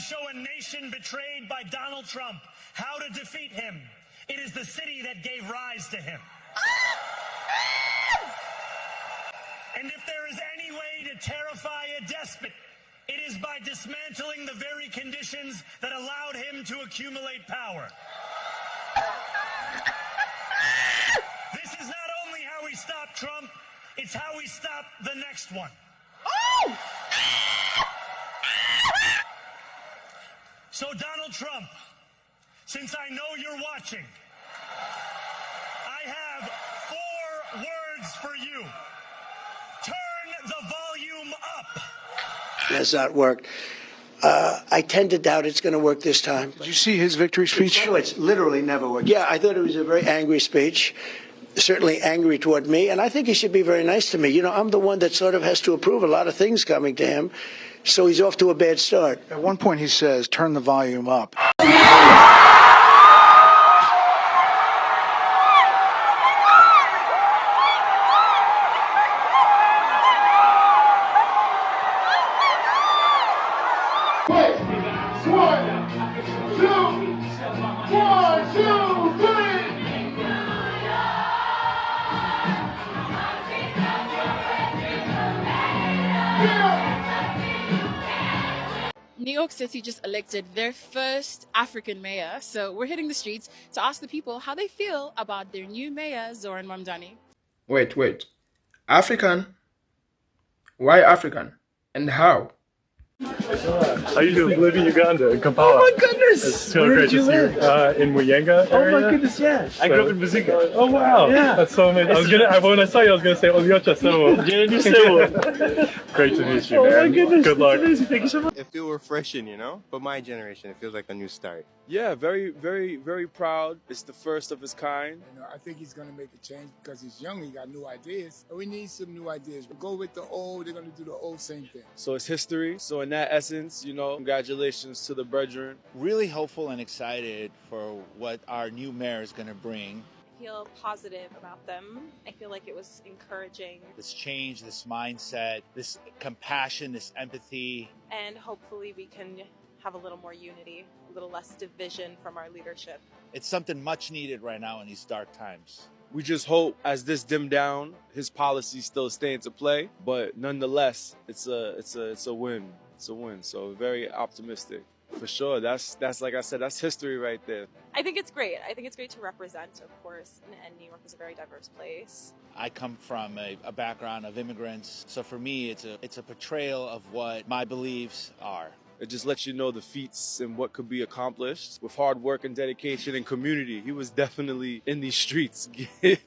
show a nation betrayed by Donald Trump how to defeat him. It is the city that gave rise to him. And if there is any way to terrify a despot, it is by dismantling the very conditions that allowed him to accumulate power. This is not only how we stop Trump, it's how we stop the next one. So Donald Trump, since I know you're watching, I have 4 words for you. Turn the volume up. Has not worked. I tend to doubt it's going to work this time. Did you see his victory speech? No, it's literally never worked. Yeah, I thought it was a very angry speech, certainly angry toward me, and I think he should be very nice to me. You know, I'm the one that sort of has to approve a lot of things coming to him, so he's off to a bad start. At one point he says, turn the volume up. New York City just elected their first African mayor, so we're hitting the streets to ask the people how they feel about their new mayor, ZOHRAN MAMDAN. Wait. African? Why African? And how? I used to live in Uganda, in Kampala. Oh my goodness! It's so Where great did you to see live? you. In Muyanga area. Oh my goodness, yeah. I grew up in Mazinga. Oh wow! Yeah. That's so amazing. When I saw you, I was gonna say Olyocha Sewo. Great to meet you, man. Oh my goodness! Good luck. Amazing. Thank you so much. It feels refreshing, you know? For my generation, it feels like a new start. Yeah, very, very, very proud. It's the first of its kind. You know, I think he's going to make a change because he's young. He got new ideas. We need some new ideas. We go with the old. They're going to do the old same thing. So it's history. So in that essence, you know, congratulations to the brethren. Really hopeful and excited for what our new mayor is going to bring. I feel positive about them. I feel like it was encouraging. This change, this mindset, this compassion, this empathy. And hopefully we can have a little more unity, a little less division from our leadership. It's something much needed right now in these dark times. We just hope as this dim down, his policies still stay into play. But nonetheless, it's a win. It's a win. So very optimistic. For sure. That's like I said, that's history right there. I think it's great. I think it's great to represent, of course, and New York is a very diverse place. I come from a background of immigrants, so for me it's a portrayal of what my beliefs are. It just lets you know the feats and what could be accomplished with hard work and dedication and community. He was definitely in these streets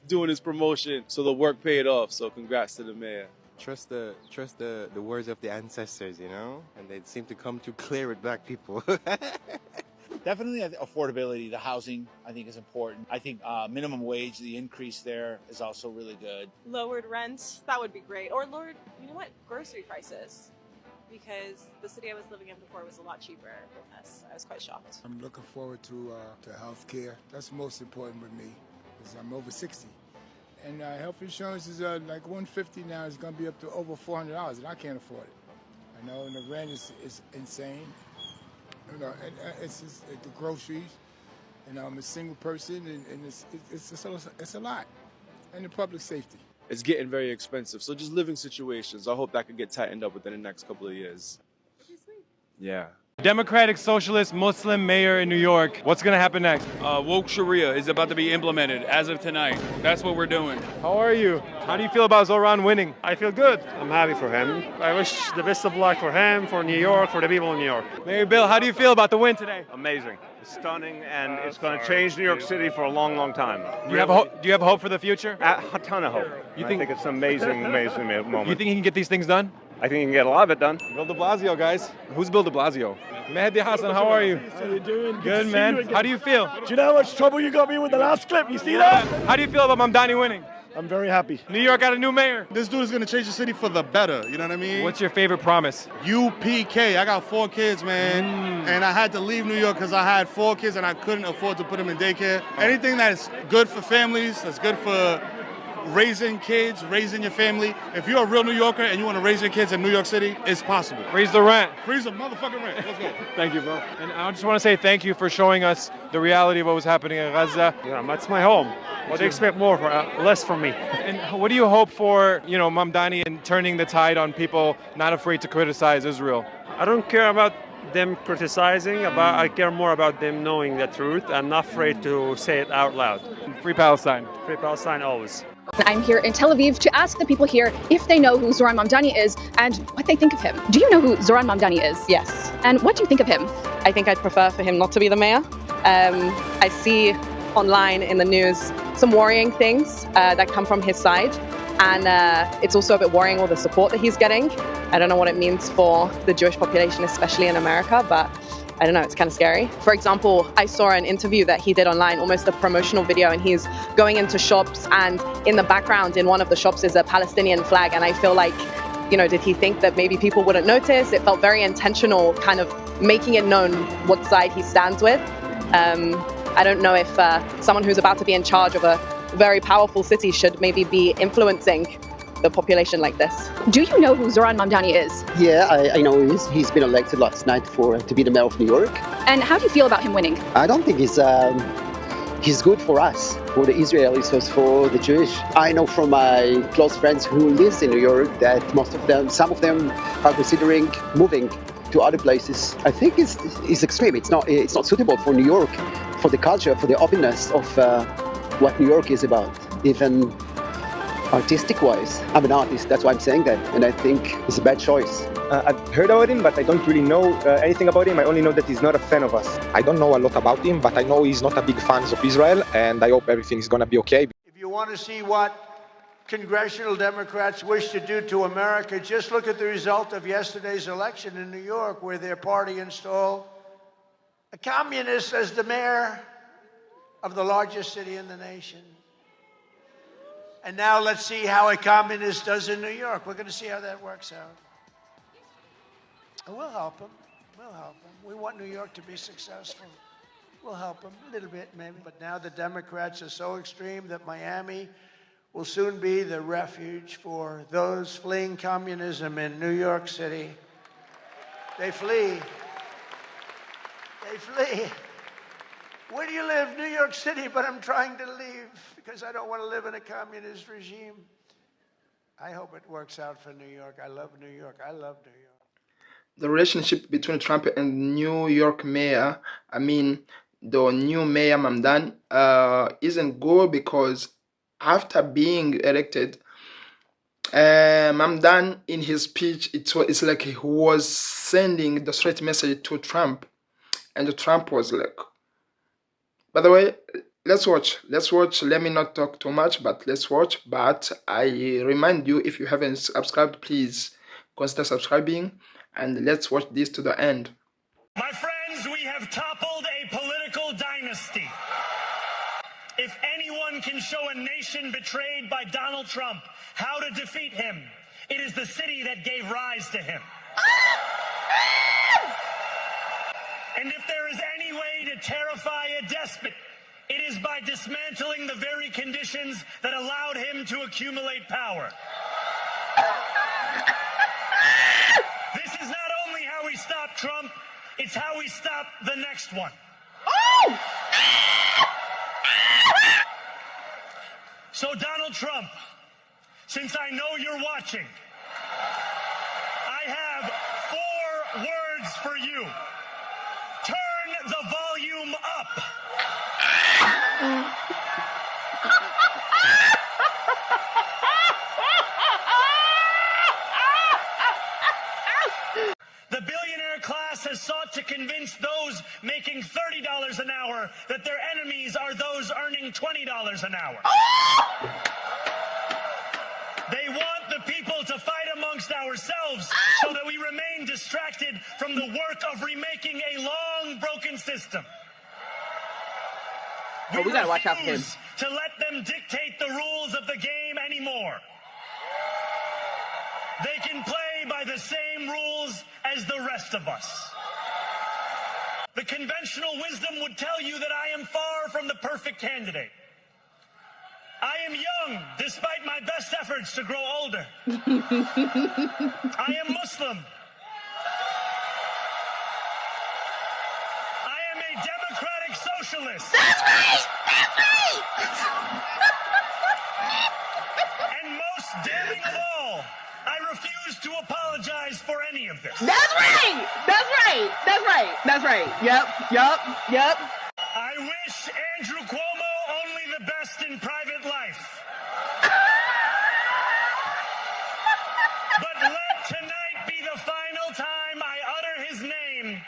doing his promotion, so the work paid off. So congrats to the mayor. Trust the words of the ancestors, you know? And they seem to come too clear with black people. Definitely affordability, the housing, I think is important. I think minimum wage, the increase there is also really good. Lowered rent, that would be great. Or lowered, you know what, grocery prices. Because the city I was living in before was a lot cheaper than this. I was quite shocked. I'm looking forward to health care. That's most important with me because I'm over 60. And health insurance is like $150 now. It's going to be up to over $400, and I can't afford it. I know, and the rent is insane. You know, and it's just the groceries. And I'm a single person, and it's a lot. And the public safety. It's getting very expensive. So just living situations. I hope that could get tightened up within the next couple of years. Yeah. Democratic Socialist Muslim mayor in New York. What's going to happen next? Woke Sharia is about to be implemented as of tonight. That's what we're doing. How are you? How do you feel about ZOHRAN winning? I feel good. I'm happy for him. I wish the best of luck for him, for New York, for the people in New York. Mayor Bill, how do you feel about the win today? Amazing. It's stunning, and it's going to change New York City for a long, long time. Do you have hope for the future? A ton of hope. I think it's an amazing, amazing moment. You think he can get these things done? I think he can get a lot of it done. Bill de Blasio, guys. Who's Bill de Blasio? Mehdi Hassan, how are you? How you doing? Good, man. How do you feel? Do you know how much trouble you got me with the last clip? You see that? How do you feel about Mamdani winning? I'm very happy. New York got a new mayor. This dude is going to change the city for the better, you know what I mean? What's your favorite promise? UPK. I got 4 kids, man. And I had to leave New York because I had 4 kids and I couldn't afford to put them in daycare. Anything that is good for families, that's good for raising kids, raising your family. If you're a real New Yorker and you want to raise your kids in New York City, it's possible. Freeze the rent. Freeze the motherfucking rent. Let's go. Thank you, bro. And I just want to say thank you for showing us the reality of what was happening in Gaza. Yeah, that's my home. What do you expect more, less from me? And what do you hope for, Mamdani and turning the tide on people not afraid to criticize Israel? I don't care about them criticizing, I care more about them knowing the truth and not afraid to say it out loud. Free Palestine. Free Palestine always. I'm here in Tel Aviv to ask the people here if they know who Zohran Mamdani is and what they think of him. Do you know who Zohran Mamdani is? Yes. And what do you think of him? I think I'd prefer for him not to be the mayor. I see online in the news some worrying things that come from his side. And it's also a bit worrying all the support that he's getting. I don't know what it means for the Jewish population, especially in America, but I don't know, it's kind of scary. For example, I saw an interview that he did online, almost a promotional video, and he's going into shops, and in the background in one of the shops is a Palestinian flag. And I feel like, did he think that maybe people wouldn't notice? It felt very intentional, kind of making it known what side he stands with. I don't know if someone who's about to be in charge of a very powerful city should maybe be influencing the population like this. Do you know who Zohran Mamdani is? Yeah, I know he is. He's been elected last night to be the mayor of New York. And how do you feel about him winning? I don't think he's good for us, for the Israelis, or for the Jewish. I know from my close friends who lives in New York that some of them are considering moving to other places. I think it's extreme. It's not suitable for New York, for the culture, for the openness of what New York is about, even artistic-wise. I'm an artist, that's why I'm saying that, and I think it's a bad choice. I've heard about him, but I don't really know anything about him. I only know that he's not a fan of us. I don't know a lot about him, but I know he's not a big fan of Israel, and I hope everything is going to be okay. If you want to see what congressional Democrats wish to do to America, just look at the result of yesterday's election in New York, where their party installed a communist as the mayor of the largest city in the nation. And now let's see how a communist does in New York. We're going to see how that works out. And we'll help him. We'll help him. We want New York to be successful. We'll help him a little bit, maybe. But now the Democrats are so extreme that Miami will soon be the refuge for those fleeing communism in New York City. They flee. They flee. Where do you live? New York City, but I'm trying to leave because I don't want to live in a communist regime. I hope it works out for New York. I love New York. I love New York. The relationship between Trump and New York mayor, the new mayor Mamdan, isn't good because after being elected, Mamdan, in his speech, it's like he was sending the straight message to Trump, and Trump was like, by the way, let's watch. Let me not talk too much, but let's watch. But I remind you, if you haven't subscribed, please consider subscribing, and let's watch this to the end. My friends, we have toppled a political dynasty. If anyone can show a nation betrayed by Donald Trump how to defeat him, it is the city that gave rise to him. And if there is any way to terrify a despot, it is by dismantling the very conditions that allowed him to accumulate power. This is not only how we stop Trump, it's how we stop the next one. So Donald Trump, since I know you're watching, I have 4 words for you. Turn the volume up. The billionaire class has sought to convince those making $30 an hour that their enemies are those earning $20 an hour. They want the people to fight amongst ourselves so that we remain distracted from the work of remaking a long broken system. We gotta watch out for him. refuse to let them dictate the rules of the game anymore. They can play by the same rules as the rest of us. The conventional wisdom would tell you that I am far from the perfect candidate. I am young, despite my best efforts to grow older. I am Muslim. I am a democratic socialist. That's right! That's right! And most damning of all, I refuse to apologize for any of this. That's right! That's right! That's right! That's right! Yep. I wish Andrew Cuomo only the best in private life. But let tonight be the final time I utter his name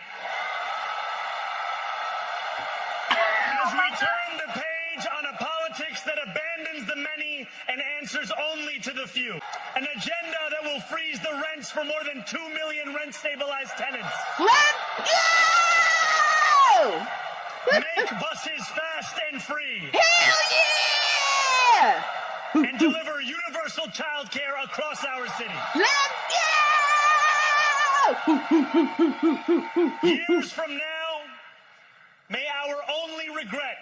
as we turn the page on a politics that abandons the many and answers only to the few. An agenda that will freeze the rents for more than 2 million rent-stabilized tenants. Let's go! Make buses fast and free. Hell yeah! And deliver universal child care across our city. Let's go! Years from now, may our only regret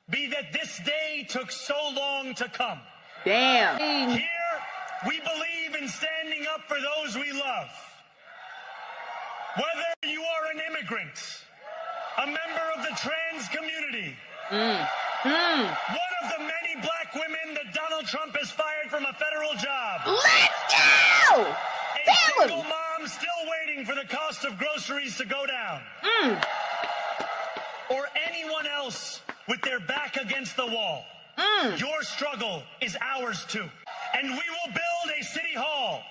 be that this day took so long to come. Damn. Here, we believe in standing up for those we love. Whether you are an immigrant, a member of the trans community, one of the many black women that Donald Trump has fired from a federal job. Let's go! A single mom still waiting for the cost of groceries to go down. Or anyone else with their back against the wall. Your struggle is ours too. And we will build a city hall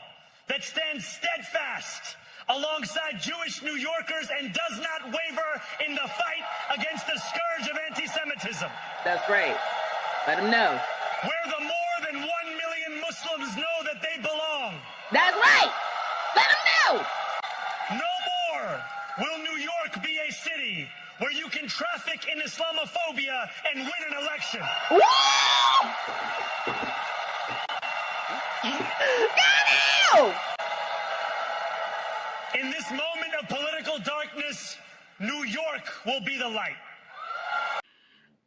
that stands steadfast alongside Jewish New Yorkers and does not waver in the fight against the scourge of anti-Semitism. That's right. Let them know. Where the more than 1 million Muslims know that they belong. That's right. Let them know. No more will New York be a city where you can traffic in Islamophobia and win an election. Woo! Got In this moment of political darkness, New York will be the light.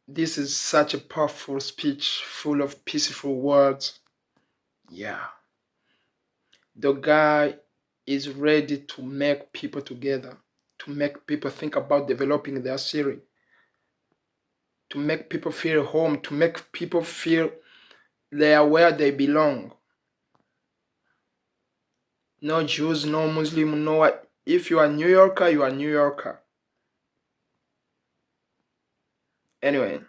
This is such a powerful speech full of peaceful words. Yeah. The guy is ready to make people together, to make people think about developing their city, to make people feel home, to make people feel they are where they belong. No Jews, no Muslim, no what. If you are New Yorker, you are New Yorker. Anyway,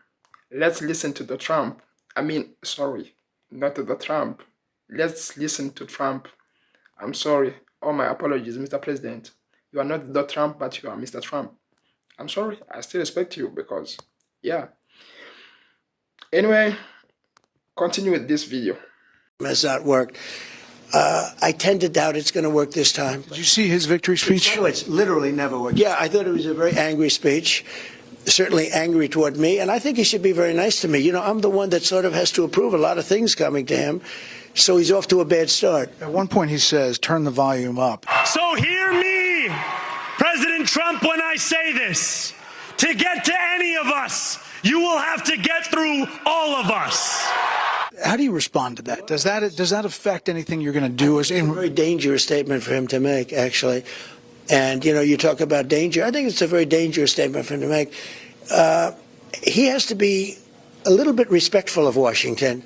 let's listen to the Trump. Not to the Trump. Let's listen to Trump. I'm sorry. All my apologies, Mr. President. You are not the Trump, but you are Mr. Trump. I'm sorry. I still respect you because, yeah. Anyway, continue with this video. Has not worked. I tend to doubt it's going to work this time. Did you see his victory speech? It's literally never worked. Yeah, I thought it was a very angry speech. Certainly angry toward me, and I think he should be very nice to me. You know, I'm the one that sort of has to approve a lot of things coming to him, so he's off to a bad start. At one point he says, turn the volume up. So hear me, President Trump, when I say this. To get to any of us, you will have to get through all of us. How do you respond to that? Does that affect anything you're going to do? It's a very dangerous statement for him to make, actually. And, you know, you talk about danger. I think it's a very dangerous statement for him to make. He has to be a little bit respectful of Washington,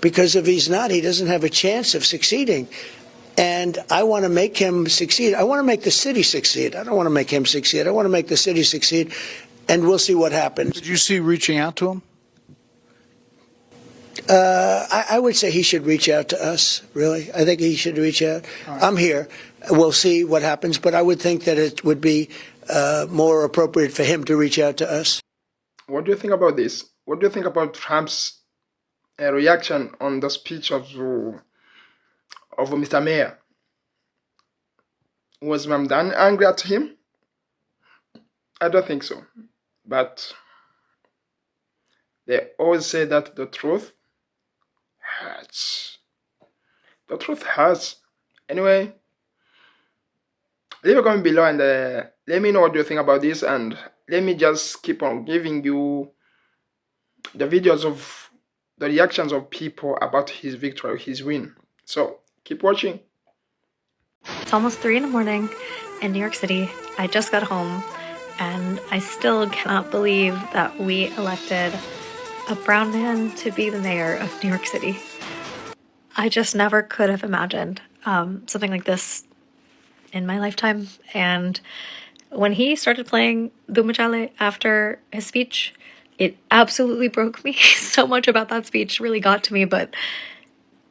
because if he's not, he doesn't have a chance of succeeding. And I want to make him succeed. I want to make the city succeed. I don't want to make him succeed. I want to make the city succeed, and we'll see what happens. Did you see reaching out to him? I would say he should reach out to us, really. I think he should reach out. Right. I'm here. We'll see what happens, but I would think that it would be more appropriate for him to reach out to us. What do you think about this? What do you think about Trump's reaction on the speech of Mr. Mayor? Was MAMDAN angry at him? I don't think so. But they always say that the truth hurts. The truth hurts. Anyway, leave a comment below and let me know what you think about this, and let me just keep on giving you the videos of the reactions of people about his victory, his win. So keep watching. It's almost 3 in the morning in New York City. I just got home and I still cannot believe that we elected a brown man to be the mayor of New York City. I just never could have imagined something like this in my lifetime. And when he started playing Dumachale after his speech, it absolutely broke me. So much about that speech really got to me, but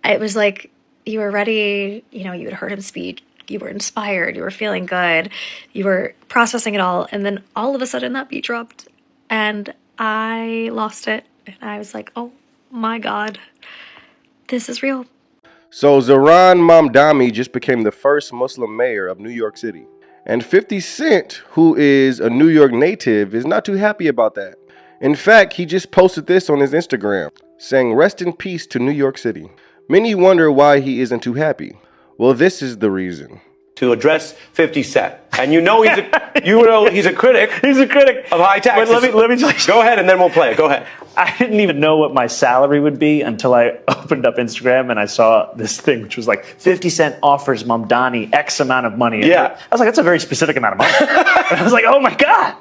it was like you were ready, you had heard him speak, you were inspired, you were feeling good, you were processing it all, and then all of a sudden that beat dropped and I lost it. And I was like, oh my God, this is real. So ZOHRAN MAMDAN just became the first Muslim mayor of New York City. And 50 Cent, who is a New York native, is not too happy about that. In fact, he just posted this on his Instagram, saying, "Rest in peace to New York City." Many wonder why he isn't too happy. Well, this is the reason. To address 50 Cent. And he's a critic. He's a critic of high taxes. But let me tell you. Go ahead and then we'll play it. Go ahead. I didn't even know what my salary would be until I opened up Instagram and I saw this thing, which was like 50 Cent offers Mamdani X amount of money. Yeah. I was like, that's a very specific amount of money. And I was like, oh my God,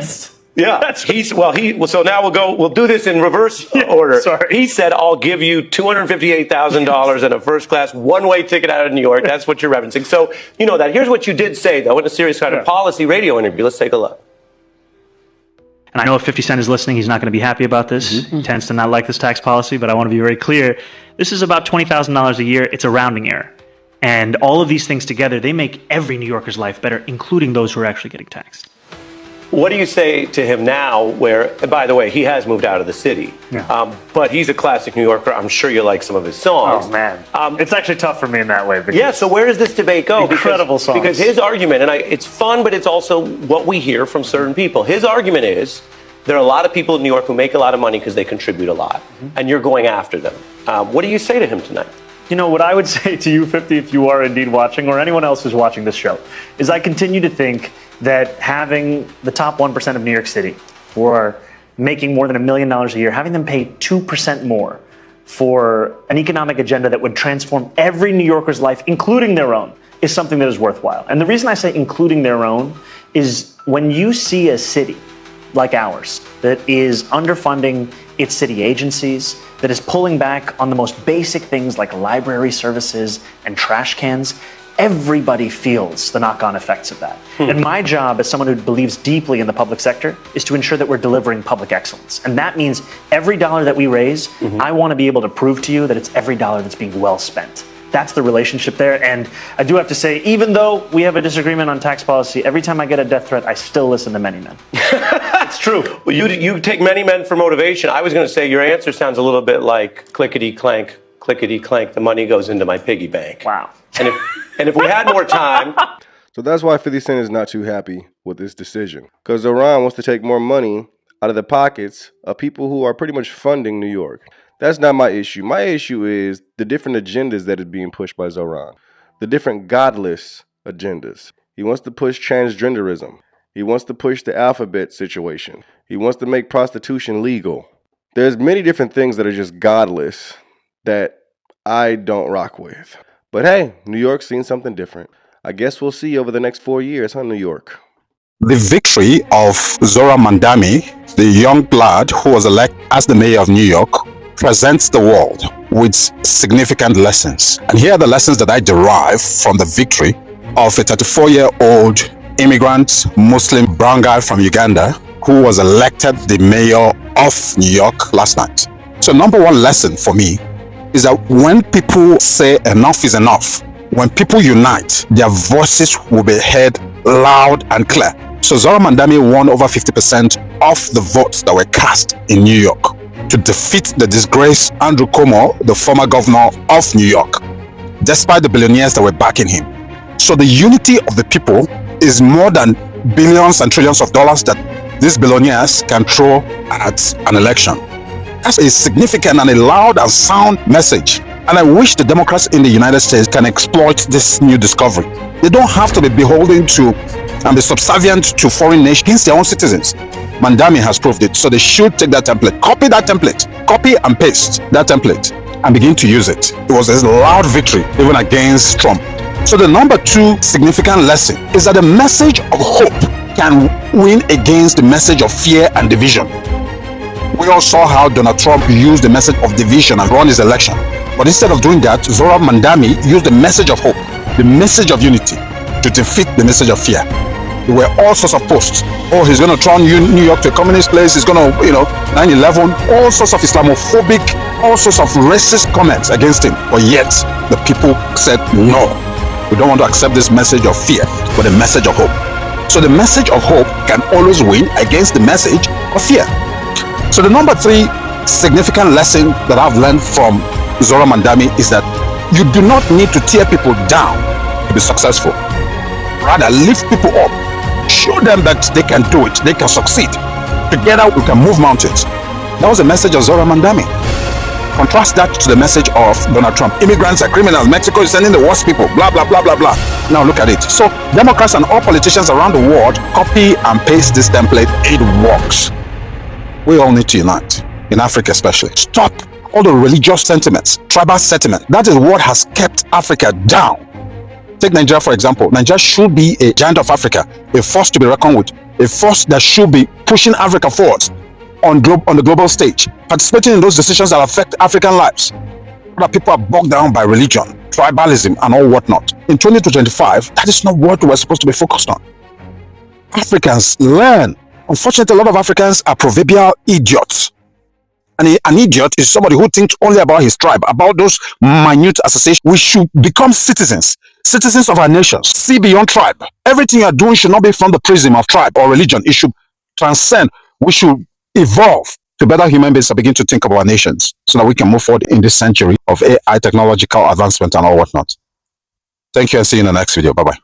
so now we'll do this in reverse order. Sorry. He said, I'll give you $258,000 and a first class one-way ticket out of New York. That's what you're referencing. So you know that. Here's what you did say, though, in a serious kind of policy radio interview. Let's take a look. And I know if 50 Cent is listening, he's not going to be happy about this. He tends to not like this tax policy, but I want to be very clear. This is about $20,000 a year. It's a rounding error. And all of these things together, they make every New Yorker's life better, including those who are actually getting taxed. What do you say to him now where, by the way, he has moved out of the city, but he's a classic New Yorker. I'm sure you like some of his songs. Oh, man. It's actually tough for me in that way. So where does this debate go? Incredible songs. Because his argument, and it's fun, but it's also what we hear from certain people. His argument is there are a lot of people in New York who make a lot of money because they contribute a lot, and you're going after them. What do you say to him tonight? You know, what I would say to you, 50, if you are indeed watching, or anyone else who's watching this show, is I continue to think that having the top 1% of New York City, who are making more than $1 million a year, having them pay 2% more for an economic agenda that would transform every New Yorker's life, including their own, is something that is worthwhile. And the reason I say including their own is when you see a city like ours that is underfunding its city agencies, that is pulling back on the most basic things like library services and trash cans, everybody feels the knock-on effects of that. And my job as someone who believes deeply in the public sector is to ensure that we're delivering public excellence. And that means every dollar that we raise, I want to be able to prove to you that it's every dollar that's being well spent. That's the relationship there. And I do have to say, even though we have a disagreement on tax policy, every time I get a death threat, I still listen to Many Men. It's true. Well, you take Many Men for motivation. I was going to say your answer sounds a little bit like clickety-clank, clickety-clank, the money goes into my piggy bank. Wow. And if we had more time... So that's why 50 Cent is not too happy with this decision. Because ZOHRAN wants to take more money out of the pockets of people who are pretty much funding New York. That's not my issue. My issue is the different agendas that is being pushed by ZOHRAN. The different godless agendas. He wants to push transgenderism. He wants to push the alphabet situation. He wants to make prostitution legal. There's many different things that are just godless that I don't rock with. But hey, New York's seen something different. I guess we'll see over the next 4 years, New York? The victory of ZOHRAN MAMDAN, the young lad who was elected as the mayor of New York, presents the world with significant lessons. And here are the lessons that I derive from the victory of a 34-year-old immigrant Muslim brown guy from Uganda who was elected the mayor of New York last night. So number one lesson for me is that when people say enough is enough, when people unite, their voices will be heard loud and clear. So ZOHRAN MAMDAN won over 50% of the votes that were cast in New York to defeat the disgraced Andrew Cuomo, the former governor of New York, despite the billionaires that were backing him. So the unity of the people is more than billions and trillions of dollars that these billionaires can throw at an election. That's a significant and a loud and sound message. And I wish the Democrats in the United States can exploit this new discovery. They don't have to be beholden to and be subservient to foreign nations against their own citizens. Mandami has proved it. So they should take that template, copy that template, copy and paste that template, and begin to use it. It was a loud victory even against Trump. So the number 2 significant lesson is that the message of hope can win against the message of fear and division. We all saw how Donald Trump used the message of division and won his election. But instead of doing that, Zohran Mandami used the message of hope, the message of unity, to defeat the message of fear. There were all sorts of posts. Oh, he's going to turn New York to a communist place. He's going to, 9/11, all sorts of Islamophobic, all sorts of racist comments against him. But yet, the people said, no, we don't want to accept this message of fear, but the message of hope. So the message of hope can always win against the message of fear. So the number 3 significant lesson that I've learned from Zohran Mandami is that you do not need to tear people down to be successful. Rather, lift people up. Show them that they can do it. They can succeed. Together, we can move mountains. That was the message of Zohran Mandami. Contrast that to the message of Donald Trump. Immigrants are criminals. Mexico is sending the worst people. Blah, blah, blah, blah, blah. Now look at it. So Democrats and all politicians around the world copy and paste this template. It works. We all need to unite. In Africa especially. Stop all the religious sentiments, tribal sentiment. That is what has kept Africa down. Take Nigeria for example. Nigeria should be a giant of Africa, a force to be reckoned with, a force that should be pushing Africa forward on the global stage, participating in those decisions that affect African lives. Other people are bogged down by religion, tribalism, and all whatnot. In 2025, that is not what we're supposed to be focused on. Africans learn. Unfortunately, a lot of Africans are proverbial idiots. And an idiot is somebody who thinks only about his tribe, about those minute associations. We should become citizens of our nations. See beyond tribe. Everything you are doing should not be from the prism of tribe or religion. It should transcend. We should evolve to better human beings and begin to think about our nations so that we can move forward in this century of AI technological advancement and all whatnot. Thank you and see you in the next video. Bye-bye.